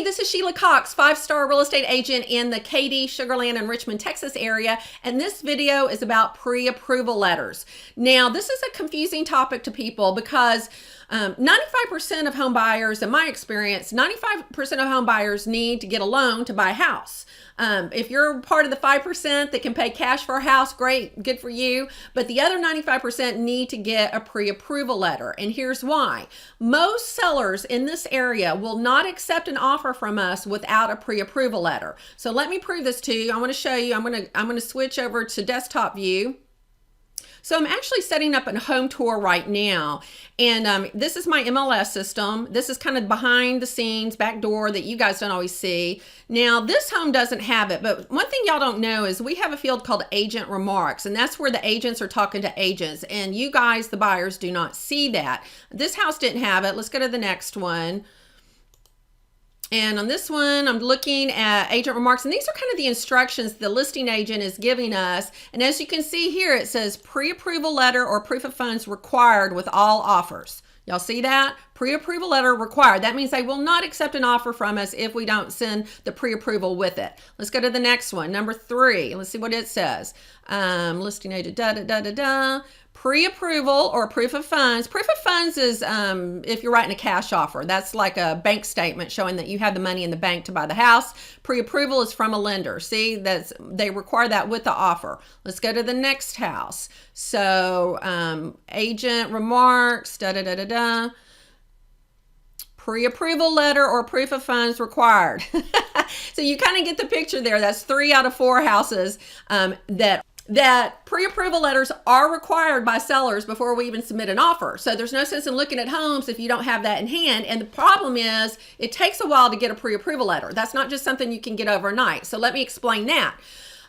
Hey, this is Sheila Cox, 5-star real estate agent in the Katy, Sugar Land, and Richmond, Texas area. And this video is about pre-approval letters. Now, this is a confusing topic to people because 95% of home buyers, in my experience, 95% of home buyers need to get a loan to buy a house. If you're part of the 5% that can pay cash for a house, great, good for you. But the other 95% need to get a pre-approval letter. And here's why. Most sellers in this area will not accept an offer from us without a pre-approval letter. So let me prove this to you. I want to show you. I'm going to switch over to desktop view. So I'm actually setting up a home tour right now, and this is my MLS system. This is kind of behind the scenes, back door that you guys don't always see. Now this home doesn't have it, but one thing y'all don't know is we have a field called agent remarks, and that's where the agents are talking to agents, and you guys, the buyers, do not see that. This house didn't have it. Let's go to the next one. And on this one, I'm looking at agent remarks, and these are kind of the instructions the listing agent is giving us. And as you can see here, it says pre-approval letter or proof of funds required with all offers. Y'all see that? Pre-approval letter required. That means they will not accept an offer from us if we don't send the pre-approval with it. Let's go to the next one, number 3. Let's see what it says. Listing agent, Pre-approval or proof of funds. Proof of funds is if you're writing a cash offer. That's like a bank statement showing that you have the money in the bank to buy the house. Pre-approval is from a lender. See, they require that with the offer. Let's go to the next house. So agent remarks, Pre-approval letter or proof of funds required. So you kind of get the picture there. That's 3 out of 4 houses that pre-approval letters are required by sellers before we even submit an offer. So there's no sense in looking at homes if you don't have that in hand. And the problem is it takes a while to get a pre-approval letter. That's not just something you can get overnight. So let me explain that.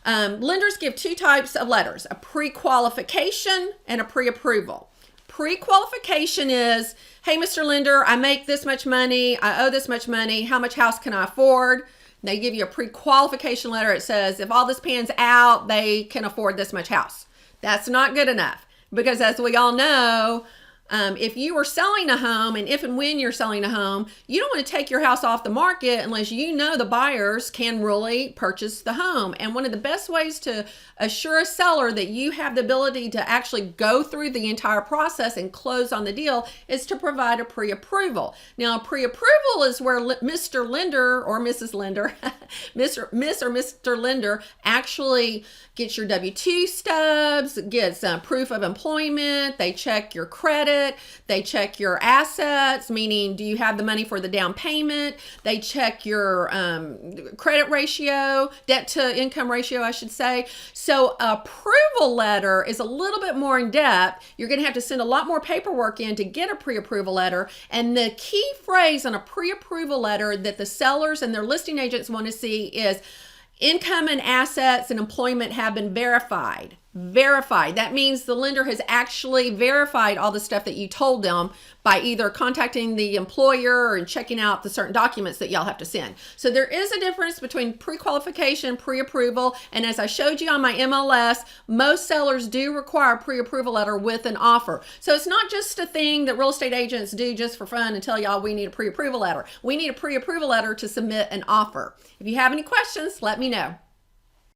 Lenders give 2 types of letters, a pre-qualification and a pre-approval. Pre-qualification is, hey, Mr. Lender, I make this much money. I owe this much money. How much house can I afford? They give you a pre-qualification letter. It says if all this pans out, they can afford this much house. That's not good enough because, as we all know, if you are selling a home, and if and when you're selling a home, you don't want to take your house off the market unless you know the buyers can really purchase the home. And one of the best ways to assure a seller that you have the ability to actually go through the entire process and close on the deal is to provide a pre-approval. Now, a pre-approval is where Mr. Lender or Mrs. Lender, Miss or Mr. Lender actually gets your W-2 stubs, gets proof of employment, they check your credit, they check your assets, meaning do you have the money for the down payment, they check your credit ratio, debt to income ratio, I should say. So approval letter is a little bit more in depth. You're going to have to send a lot more paperwork in to get a pre-approval letter. And the key phrase on a pre-approval letter that the sellers and their listing agents want to see is income and assets and employment have been verified. Verified. That means the lender has actually verified all the stuff that you told them by either contacting the employer and checking out the certain documents that y'all have to send. So there is a difference between pre-qualification, pre-approval, and as I showed you on my MLS, most sellers do require a pre-approval letter with an offer. So it's not just a thing that real estate agents do just for fun and tell y'all we need a pre-approval letter. We need a pre-approval letter to submit an offer. If you have any questions, let me know.